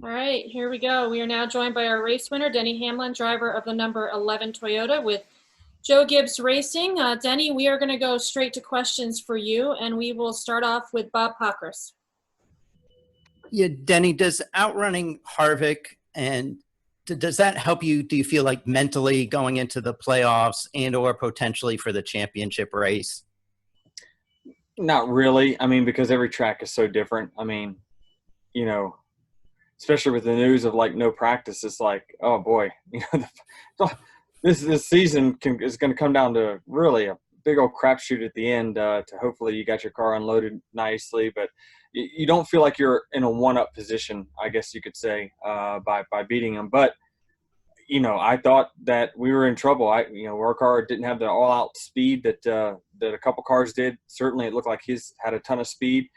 All right, here we go. We are now joined by our race winner, Denny Hamlin, driver of the number 11 Toyota with Joe Gibbs Racing. Denny, we are going to go straight to questions for you, and we will start off with Bob Pockris. Yeah, Denny, does outrunning Harvick and does that help you? Do you feel like mentally going into the playoffs and or potentially for the championship race? Not really. I mean, because every track is so different. I mean, you know, especially with the news of like no practice, it's like, oh boy, this season is going to come down to really a big old crapshoot at the end. To hopefully you got your car unloaded nicely, but you don't feel like you're in a one-up position, I guess you could say, by beating them. But I thought that we were in trouble. Our car didn't have the all-out speed that a couple cars did. Certainly, it looked like his had a ton of speed,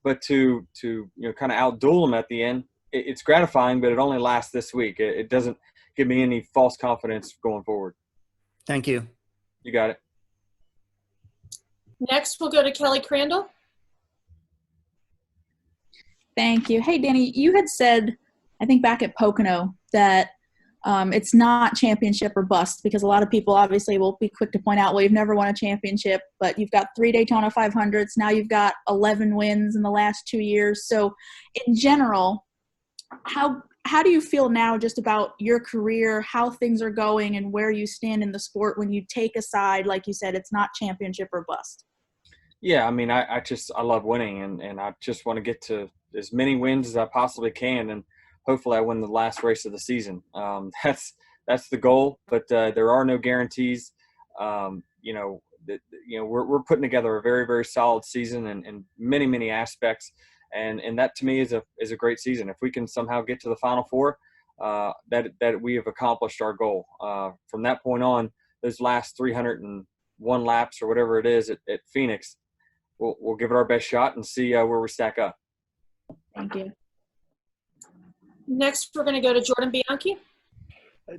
but to kind of outduel him at the end, it's gratifying. But it only lasts this week. It doesn't give me any false confidence going forward. Thank you. You got it. Next, we'll go to Kelly Crandall. Thank you. Hey, Danny, you had said, I think back at Pocono, that it's not championship or bust, because a lot of people obviously will be quick to point out, well, you've never won a championship, but you've got 3 Daytona 500s. Now you've got 11 wins in the last 2 years. So in general, how do you feel now just about your career, how things are going, and where you stand in the sport when you take a side, like you said, it's not championship or bust? Yeah, I mean, I love winning, and I just want to get to as many wins as I possibly can, and hopefully I win the last race of the season. That's the goal, but there are no guarantees. We're putting together a very, very solid season in many aspects, and that to me is a great season. If we can somehow get to the Final Four, that we have accomplished our goal. From that point on, those last 301 laps or whatever it is at Phoenix, we'll give it our best shot and see where we stack up. Thank you. Next, we're going to go to Jordan Bianchi.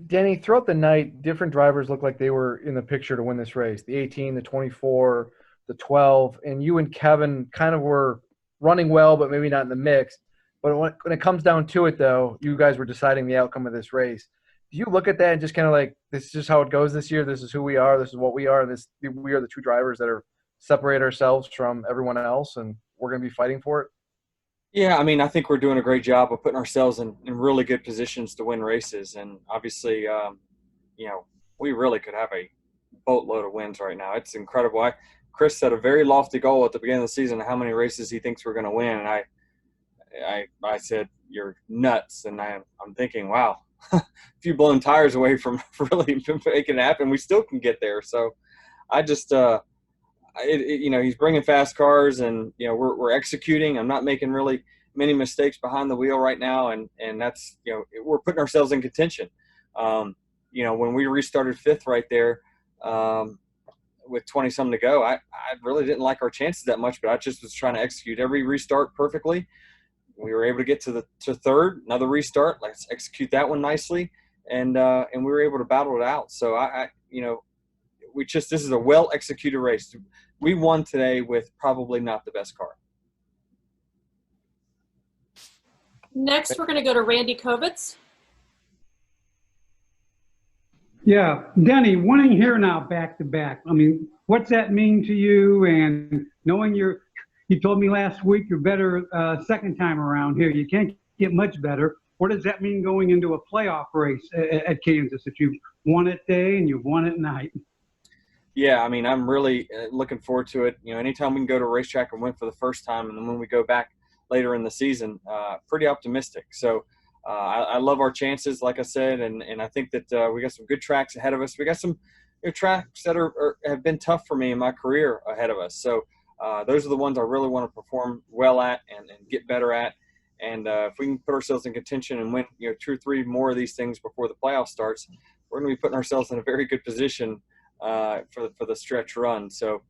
Denny, throughout the night, different drivers looked like they were in the picture to win this race. The 18, the 24, the 12, and you and Kevin kind of were running well, but maybe not in the mix. But when it comes down to it, though, you guys were deciding the outcome of this race. Do you look at that and just kind of like, this is just how it goes this year, this is who we are, this is what we are, and we are the two drivers that are separate ourselves from everyone else, and we're going to be fighting for it? Yeah, I mean, I think we're doing a great job of putting ourselves in really good positions to win races. And obviously, we really could have a boatload of wins right now. It's incredible. Chris set a very lofty goal at the beginning of the season of how many races he thinks we're going to win. And I said, you're nuts. And I'm thinking, wow, a few blown tires away from really making it happen. We still can get there. So I just he's bringing fast cars, and we're executing. I'm not making really many mistakes behind the wheel right now, and that's we're putting ourselves in contention. When we restarted fifth right there with 20 something to go, I really didn't like our chances that much, but I just was trying to execute every restart perfectly. We were able to get to third, another restart. Let's execute that one nicely, and we were able to battle it out. So this is a well executed race. We won today with probably not the best car. Next, we're going to go to Randy Kovitz. Yeah, Denny, winning here now back to back. I mean, what's that mean to you? And knowing you told me last week you're better second time around here. You can't get much better. What does that mean going into a playoff race at Kansas, that you've won it day and you've won it night? Yeah, I mean, I'm really looking forward to it. Anytime we can go to a racetrack and win for the first time, and then when we go back later in the season, pretty optimistic. So I love our chances, like I said, and I think that we got some good tracks ahead of us. We got some tracks that have been tough for me in my career ahead of us. So those are the ones I really want to perform well at and get better at. And if we can put ourselves in contention and win 2 or 3 more of these things before the playoff starts, we're going to be putting ourselves in a very good position for the stretch run. So,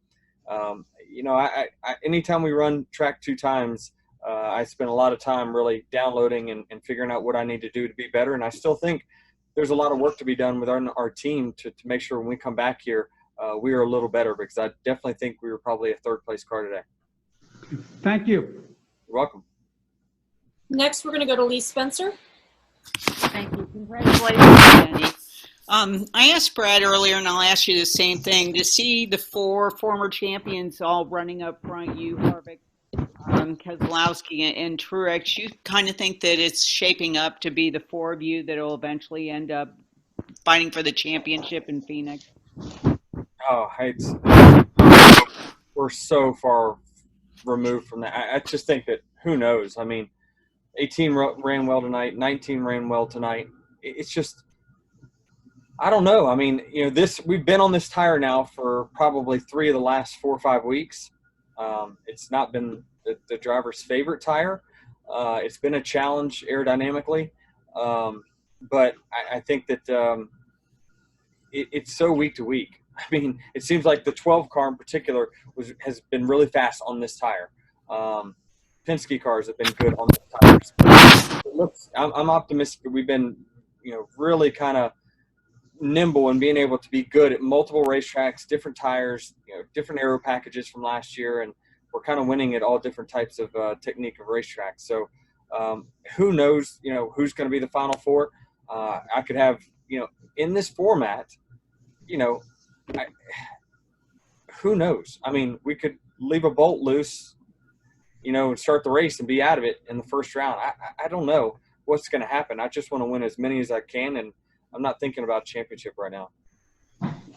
anytime we run track 2 times, I spend a lot of time really downloading and figuring out what I need to do to be better. And I still think there's a lot of work to be done with our team to make sure when we come back here, we are a little better, because I definitely think we were probably a third place car today. Thank you. You're welcome. Next, we're going to go to Lee Spencer. Thank you. Congratulations, Denny. I asked Brad earlier, and I'll ask you the same thing. To see the 4 former champions all running up front, you, Harvick, Keselowski, and Truex, you kind of think that it's shaping up to be the 4 of you that will eventually end up fighting for the championship in Phoenix? Oh, we're so far removed from that. I just think that who knows? I mean, 18 ran well tonight, 19 ran well tonight. It's just, I don't know. I mean, we've been on this tire now for probably 3 of the last 4 or 5 weeks. It's not been the driver's favorite tire. It's been a challenge aerodynamically. But I think that it's so week to week. I mean, it seems like the 12 car in particular has been really fast on this tire. Penske cars have been good on the tires. I'm optimistic that we've been, really kind of nimble and being able to be good at multiple racetracks, different tires, different aero packages from last year, and we're kind of winning at all different types of technique of racetracks. So who knows, who's going to be the final 4? I could have, in this format, who knows? I mean, we could leave a bolt loose, and start the race and be out of it in the first round. I don't know what's going to happen. I just want to win as many as I can, and I'm not thinking about championship right now.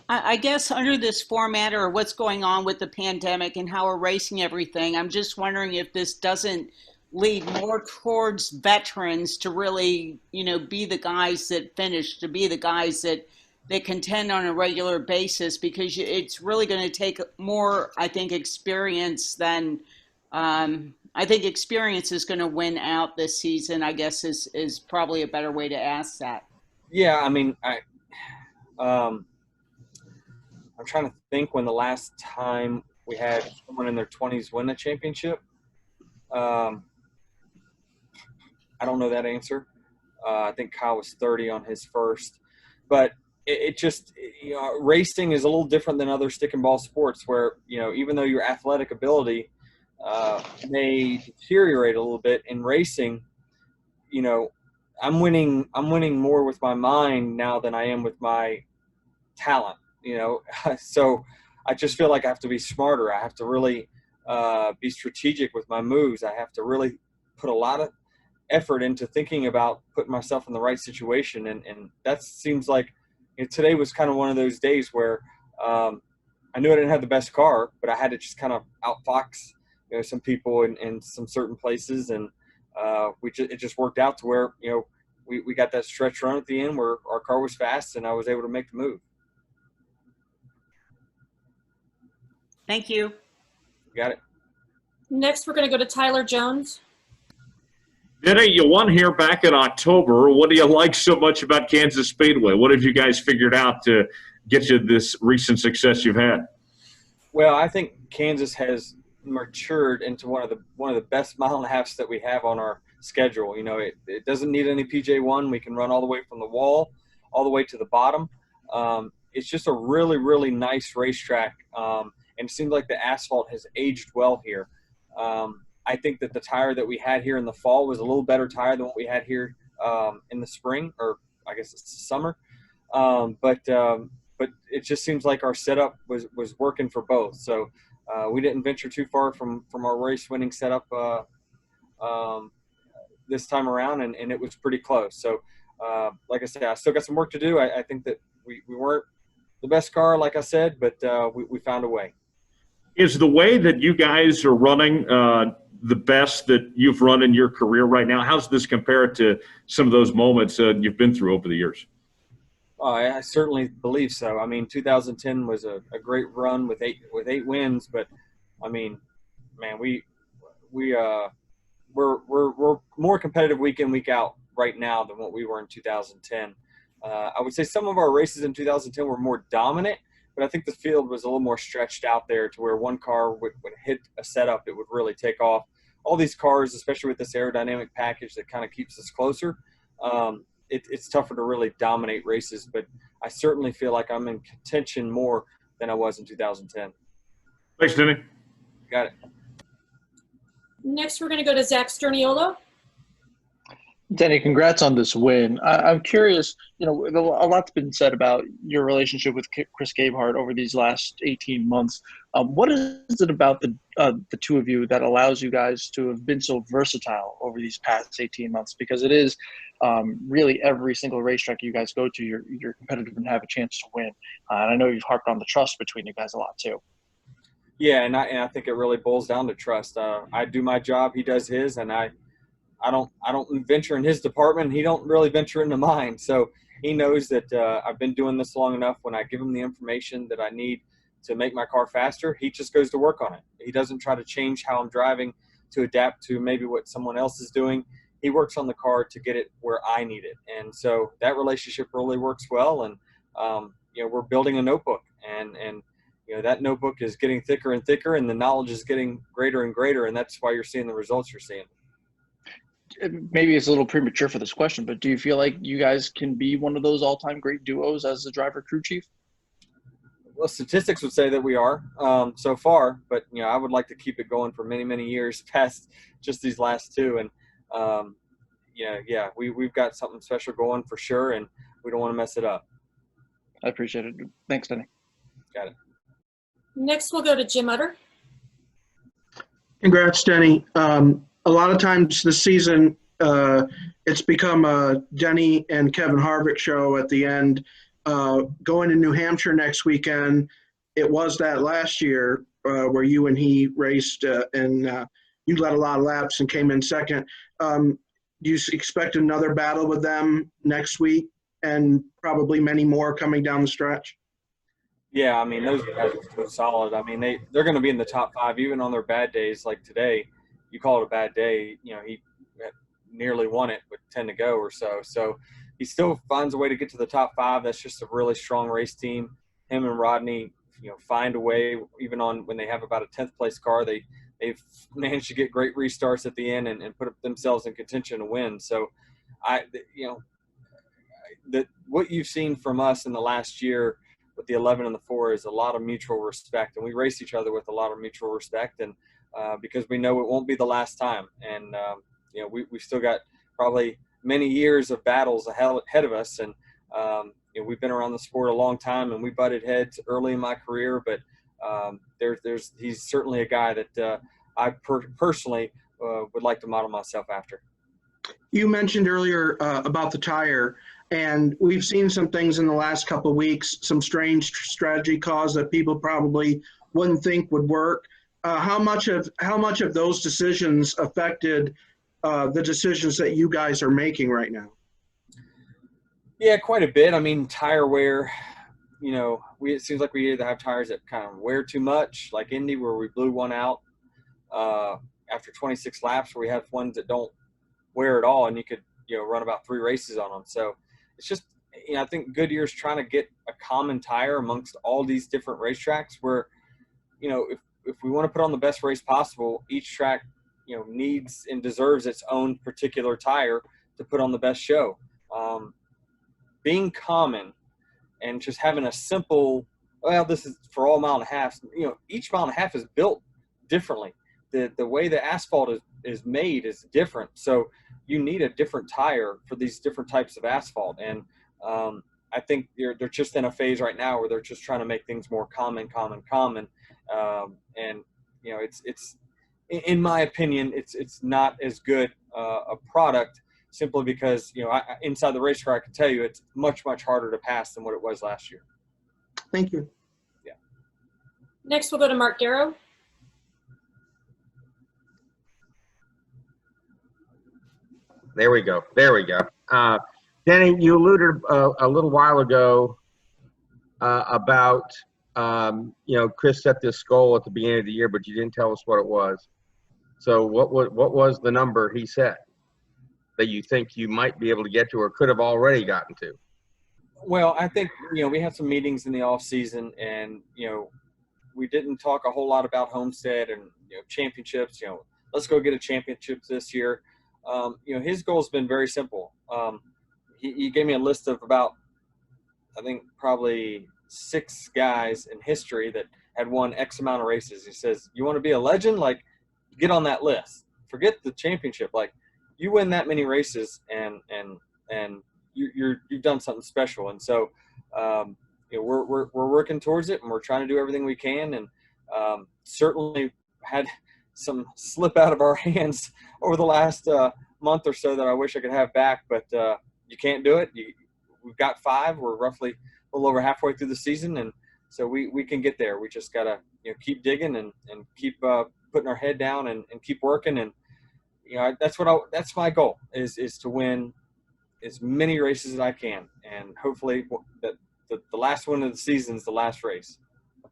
I guess under this format or what's going on with the pandemic and how we're racing everything, I'm just wondering if this doesn't lead more towards veterans to really, be the guys that finish, to be the guys that contend on a regular basis, because it's really going to take more, I think, experience than I think experience is going to win out this season, I guess is probably a better way to ask that. Yeah, I mean, I'm trying to think when the last time we had someone in their 20s win a championship. I don't know that answer. I think Kyle was 30 on his first. But it just, racing is a little different than other stick and ball sports where, even though your athletic ability may deteriorate a little bit in racing, I'm winning more with my mind now than I am with my talent, So I just feel like I have to be smarter. I have to really be strategic with my moves. I have to really put a lot of effort into thinking about putting myself in the right situation. And that seems like today was kind of one of those days where I knew I didn't have the best car, but I had to just kind of outfox some people in some certain places. And it just worked out to where, we got that stretch run at the end where our car was fast and I was able to make the move. Thank you. You got it. Next, we're going to go to Tyler Jones. Denny, you won here back in October. What do you like so much about Kansas Speedway? What have you guys figured out to get you this recent success you've had? Well, I think Kansas has matured into one of the best mile and a halfs that we have on our schedule. It doesn't need any PJ1. We can run all the way from the wall all the way to the bottom. It's just a really, really nice racetrack. And it seems like the asphalt has aged well here. I think that the tire that we had here in the fall was a little better tire than what we had here in the spring, or I guess it's the summer. But it just seems like our setup was working for both. So we didn't venture too far from our race-winning setup this time around, and it was pretty close. So like I said, I still got some work to do. I think that we weren't the best car, like I said, but we found a way. Is the way that you guys are running the best that you've run in your career right now? How's this compared to some of those moments you've been through over the years? I certainly believe so. I mean, 2010 was a great run with eight wins, but I mean, man, we're more competitive week in, week out right now than what we were in 2010. I would say some of our races in 2010 were more dominant, but I think the field was a little more stretched out there to where one car would hit a setup, it would really take off. All these cars, especially with this aerodynamic package that kind of keeps us closer, it's tougher to really dominate races. But I certainly feel like I'm in contention more than I was in 2010. Thanks, Denny. Got it. Next, we're going to go to Zach Sturniolo. Denny, congrats on this win. I'm curious, a lot's been said about your relationship with Chris Gabehart over these last 18 months. What is it about the two of you that allows you guys to have been so versatile over these past 18 months? Because it is really every single racetrack you guys go to, you're competitive and have a chance to win. And I know you've harped on the trust between you guys a lot too. Yeah, and I think it really boils down to trust. I do my job, he does his, and I don't venture in his department. He don't really venture into mine. So he knows that I've been doing this long enough. When I give him the information that I need to make my car faster, he just goes to work on it. He doesn't try to change how I'm driving to adapt to maybe what someone else is doing. He works on the car to get it where I need it. And so that relationship really works well. And, we're building a notebook, and that notebook is getting thicker and thicker, and the knowledge is getting greater and greater. And that's why you're seeing the results you're seeing. Maybe it's a little premature for this question, but do you feel like you guys can be one of those all-time great duos as the driver crew chief? Well, statistics would say that we are so far, but I would like to keep it going for many, many years past just these last two. And we've got something special going for sure, and we don't want to mess it up. I appreciate it. Thanks, Denny. Got it. Next, we'll go to Jim Utter. Congrats, Denny. A lot of times this season, it's become a Denny and Kevin Harvick show at the end. Going to New Hampshire next weekend, it was that last year where you and he raced and you led a lot of laps and came in second. Do you expect another battle with them next week and probably many more coming down the stretch? Yeah, I mean, those guys are so solid. I mean, they're going to be in the top five even on their bad days like today. You call it a bad day, he nearly won it with 10 to go or so. So he still finds a way to get to the top five. That's just a really strong race team. Him and Rodney, find a way, even on when they have about a 10th place car, they've managed to get great restarts at the end and put themselves in contention to win. So what you've seen from us in the last year with the 11 and the 4 is a lot of mutual respect, and we race each other with a lot of mutual respect, and because we know it won't be the last time. And, we've still got probably many years of battles ahead of us. And, we've been around the sport a long time, and we butted heads early in my career, but he's certainly a guy that I personally would like to model myself after. You mentioned earlier about the tire, and we've seen some things in the last couple of weeks, some strange strategy calls that people probably wouldn't think would work. How much of those decisions affected the decisions that you guys are making right now? Yeah, quite a bit. I mean, tire wear, it seems like we either have tires that kind of wear too much, like Indy, where we blew one out after 26 laps, where we have ones that don't wear at all, and you could, run about 3 races on them. So it's just, I think Goodyear's trying to get a common tire amongst all these different racetracks where, if we want to put on the best race possible, each track, needs and deserves its own particular tire to put on the best show. Being common and just having a simple, this is for all mile and a half, each mile and a half is built differently. The way the asphalt is made is different. So you need a different tire for these different types of asphalt. And I think they're just in a phase right now where they're just trying to make things more common. And it's in my opinion, it's not as good a product, simply because inside the race car, I can tell you it's much, much harder to pass than what it was last year. Thank you. Yeah. Next, we'll go to Mark Garrow. There we go. Denny, you alluded a little while ago about Chris set this goal at the beginning of the year, but you didn't tell us what it was. So what was the number he set that you think you might be able to get to or could have already gotten to? Well, I think, we had some meetings in the off season, and, we didn't talk a whole lot about Homestead and, championships, let's go get a championship this year. His goal's been very simple. He gave me a list of about, I think, probably 6 guys in history that had won X amount of races. He says, you want to be a legend? Like, get on that list. Forget the championship. Like, you win that many races and you've done something special. And so, we're working towards it, and we're trying to do everything we can. And certainly had some slip out of our hands over the last month or so that I wish I could have back, but you can't do it. We've got 5. We're roughly a little over halfway through the season, and so we can get there. We just gotta keep digging and keep putting our head down and keep working. And that's my goal is to win as many races as I can, and hopefully that the last one of the season is the last race.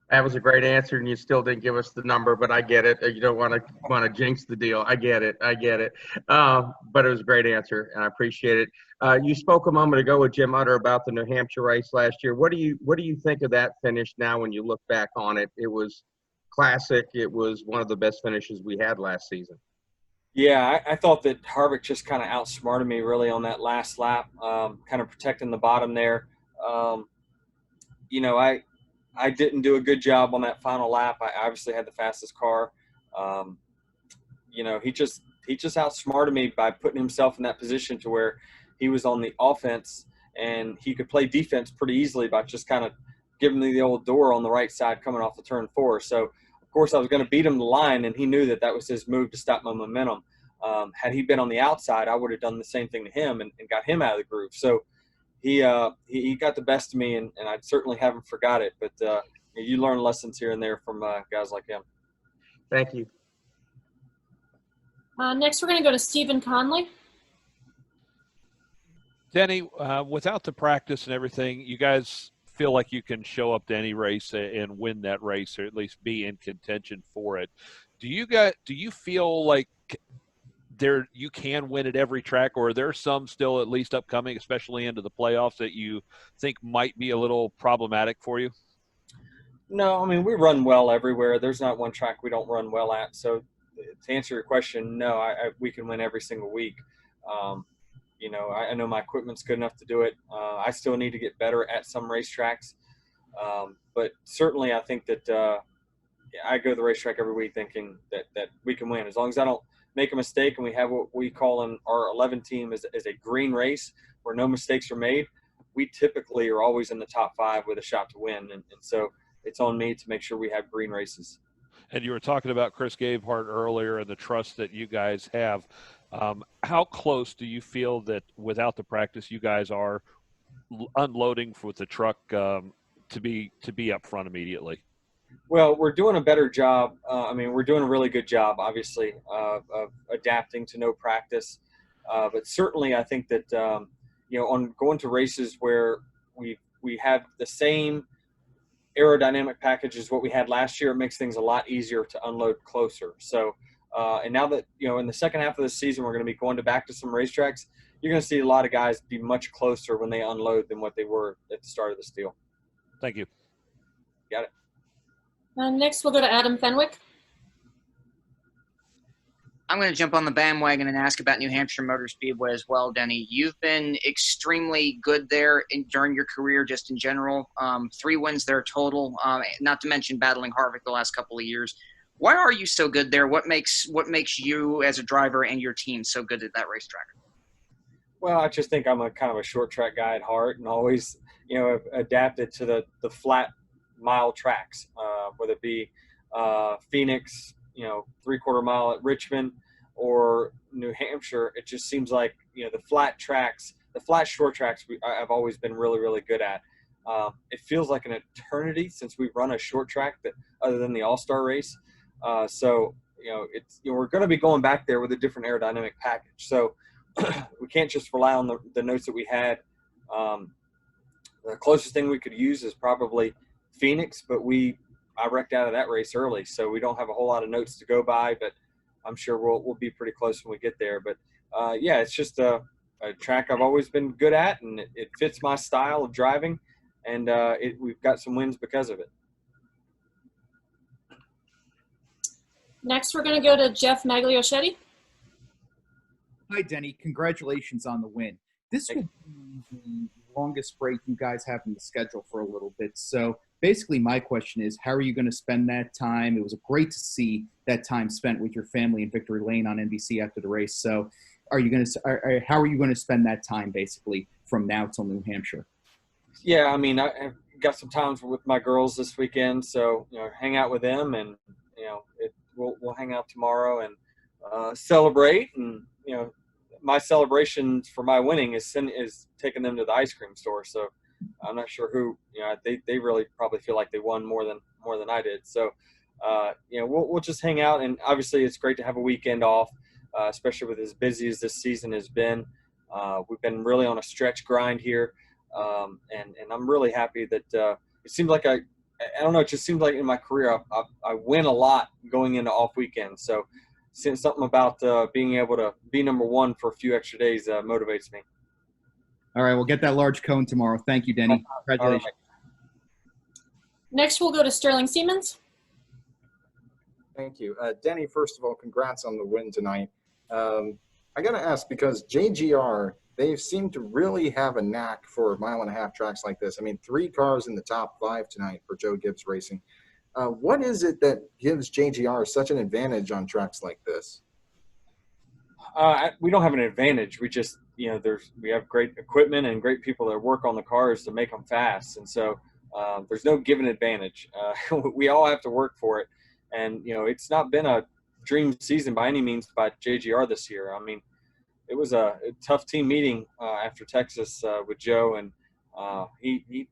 That was a great answer, and you still didn't give us the number, but I get it. You don't want to jinx the deal. I get it. But it was a great answer, and I appreciate it. You spoke a moment ago with Jim Utter about the New Hampshire race last year. What do you think of that finish now when you look back on it? It was classic. It was one of the best finishes we had last season. Yeah, I thought that Harvick just kind of outsmarted me really on that last lap, kind of protecting the bottom there. I didn't do a good job on that final lap. I obviously had the fastest car. He just outsmarted me by putting himself in that position to where he was on the offense and he could play defense pretty easily by just kind of giving me the old door on the right side coming off the turn 4. So, of course, I was going to beat him to the line, and he knew that was his move to stop my momentum. Had he been on the outside, I would have done the same thing to him and got him out of the groove. So he got the best of me, and I certainly haven't forgot it. But you learn lessons here and there from guys like him. Thank you. Next, we're going to go to Stephen Conley. Denny, without the practice and everything, you guys feel like you can show up to any race and win that race, or at least be in contention for it. Do you feel like you can win at every track, or are there some still at least upcoming, especially into the playoffs, that you think might be a little problematic for you? No, I mean, we run well everywhere. There's not one track we don't run well at. So to answer your question, no, we can win every single week. I know my equipment's good enough to do it. I still need to get better at some racetracks. But certainly I think that I go to the racetrack every week thinking that we can win. As long as I don't make a mistake and we have what we call in our 11 team is a green race where no mistakes are made, we typically are always in the top 5 with a shot to win. And so it's on me to make sure we have green races. And you were talking about Chris Gabehart earlier and the trust that you guys have. How close do you feel that without the practice you guys are unloading with the truck to be up front immediately? Well, we're doing a better job. We're doing a really good job, obviously, of adapting to no practice. But certainly I think that, on going to races where we have the same aerodynamic package as what we had last year, it makes things a lot easier to unload closer. So, and now that, in the second half of the season, we're going to be back to some racetracks, you're going to see a lot of guys be much closer when they unload than what they were at the start of this deal. Thank you. Got it. Next, we'll go to Adam Fenwick. I'm going to jump on the bandwagon and ask about New Hampshire Motor Speedway as well, Denny. You've been extremely good there during your career, just in general. 3 wins there total, not to mention battling Harvick the last couple of years. Why are you so good there? What makes you as a driver and your team so good at that racetrack? Well, I just think I'm a kind of a short track guy at heart, and always, adapted to the flat mile tracks, whether it be Phoenix, 3/4 mile at Richmond, or New Hampshire. It just seems like, the flat tracks, the flat short tracks I've always been really, really good at. It feels like an eternity since we've run a short track that other than the All-Star race. So, we're going to be going back there with a different aerodynamic package. So we can't just rely on the notes that we had. The closest thing we could use is probably Phoenix, but I wrecked out of that race early, so we don't have a whole lot of notes to go by, but I'm sure we'll be pretty close when we get there. But it's just a track I've always been good at, and it fits my style of driving, and we've got some wins because of it. Next, we're going to go to Jeff Magliochetti. Hi, Denny. Congratulations on the win. This will be the longest break you guys have in the schedule for a little bit. So basically my question is, how are you going to spend that time? It was great to see that time spent with your family in Victory Lane on NBC after the race. So are you going to? How are you going to spend that time basically from now till New Hampshire? Yeah, I mean, I've got some times with my girls this weekend, so hang out with them, and we'll hang out tomorrow and celebrate. And my celebration for my winning is taking them to the ice cream store. So I'm not sure who they really probably feel like they won more than I did. So we'll just hang out, and obviously it's great to have a weekend off, especially with as busy as this season has been. We've been really on a stretch grind here. And I'm really happy that it seems like I don't know, it just seems like in my career I win a lot going into off weekends. So since something about being able to be number one for a few extra days motivates me. All right, we'll get that large cone tomorrow. Thank you, Denny. Congratulations. Right. Next, we'll go to Sterling Siemens. Thank you. Denny, first of all, congrats on the win tonight. I got to ask, because JGR, they seem to really have a knack for mile-and-a-half tracks like this. I mean, 3 cars in the top 5 tonight for Joe Gibbs Racing. What is it that gives JGR such an advantage on tracks like this? We don't have an advantage. We just, we have great equipment and great people that work on the cars to make them fast. And so there's no given advantage. We all have to work for it. And, it's not been a dream season by any means by JGR this year. I mean, it was a tough team meeting after Texas with Joe, and he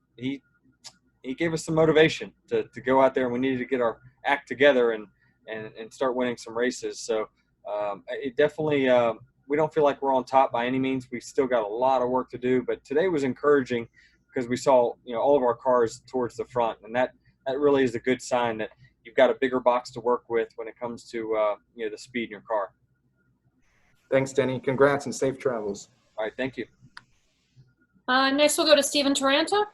gave us some motivation to go out there, and we needed to get our act together and start winning some races. So it definitely we don't feel like we're on top by any means. We still got a lot of work to do, but today was encouraging because we saw all of our cars towards the front, and that really is a good sign that you've got a bigger box to work with when it comes to the speed in your car. Thanks, Denny. Congrats and safe travels. All right, thank you. Next, we'll go to Steven Taranta.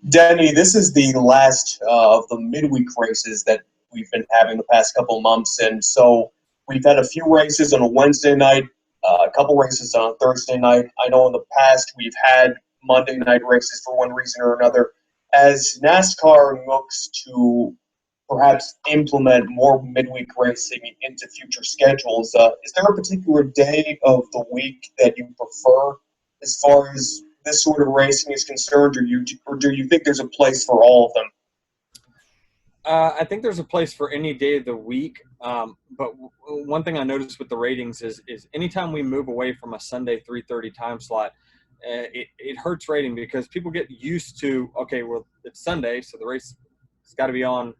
Denny, this is the last of the midweek races that we've been having the past couple of months, and so we've had a few races on a Wednesday night, a couple races on a Thursday night. I know in the past we've had Monday night races for one reason or another. As NASCAR looks to perhaps implement more midweek racing into future schedules, is there a particular day of the week that you prefer as far as this sort of racing is concerned, or do you think there's a place for all of them? I think there's a place for any day of the week, but one thing I noticed with the ratings is anytime we move away from a Sunday 3:30 time slot, it hurts rating because people get used to, okay, well, it's Sunday, so the race has got to be on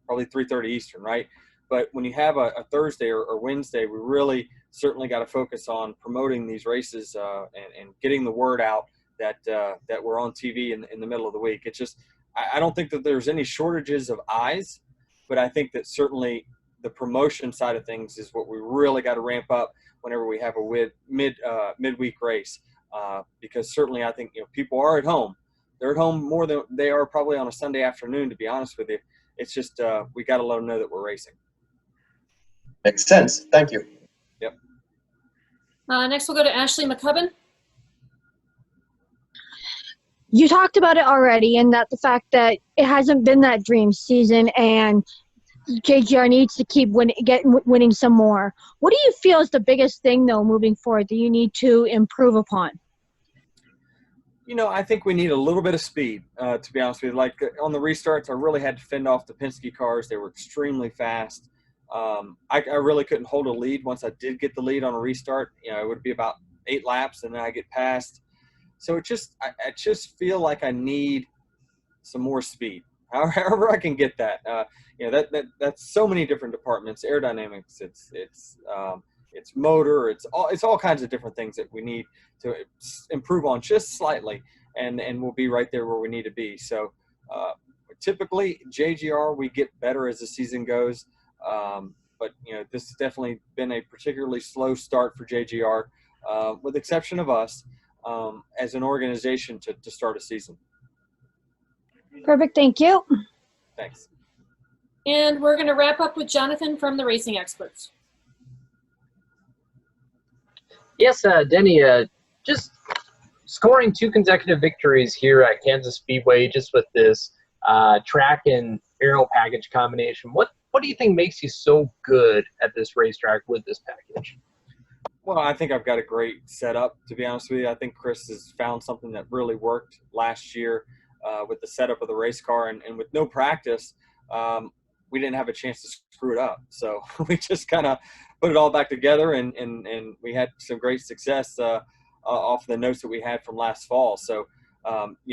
probably 3:30 Eastern, right? But when you have a Thursday or Wednesday, we really certainly got to focus on promoting these races and getting the word out that we're on TV in the middle of the week. It's just, I don't think that there's any shortages of eyes, but I think that certainly the promotion side of things is what we really got to ramp up whenever we have a midweek race, because certainly I think people are at home. They're at home more than they are probably on a Sunday afternoon, to be honest with you. It's just we got to let them know that we're racing. Makes sense. Thank you. Yep. Next, we'll go to Ashley McCubbin. You talked about it already, and that the fact that it hasn't been that dream season, and JGR needs to keep winning some more. What do you feel is the biggest thing, though, moving forward that you need to improve upon? I think we need a little bit of speed, to be honest with you. Like on the restarts, I really had to fend off the Penske cars. They were extremely fast. I really couldn't hold a lead. Once I did get the lead on a restart, it would be about 8 laps, and then I get past. So I just feel like I need some more speed. However I can get that. That's so many different departments. Aerodynamics, it's motor, it's all kinds of different things that we need to improve on just slightly, and we'll be right there where we need to be. So typically JGR, we get better as the season goes, but this has definitely been a particularly slow start for JGR, with the exception of us as an organization to start a season. Perfect. Thank you. Thanks. And we're going to wrap up with Jonathan from the Racing Experts. Yes, Denny, just scoring 2 consecutive victories here at Kansas Speedway, just with this track and aero package combination. What do you think makes you so good at this racetrack with this package? Well, I think I've got a great setup, to be honest with you. I think Chris has found something that really worked last year with the setup of the race car, and with no practice, we didn't have a chance to screw it up. So we just kind of put it all back together, and we had some great success off the notes that we had from last fall. So,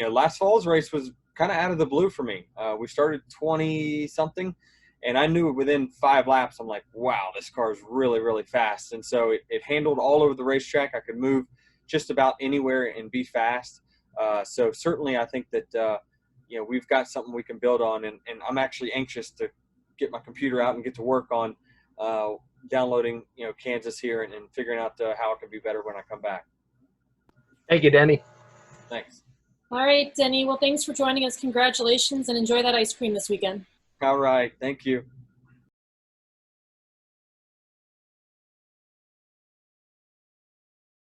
last fall's race was kind of out of the blue for me. We started 20-something. And I knew within 5 laps, I'm like, wow, this car is really, really fast. And so it handled all over the racetrack. I could move just about anywhere and be fast. So certainly I think that, we've got something we can build on. And I'm actually anxious to get my computer out and get to work on downloading, Kansas here and figuring out how it can be better when I come back. Thank you, Denny. Thanks. All right, Denny. Well, thanks for joining us. Congratulations, and enjoy that ice cream this weekend. All right. Thank you.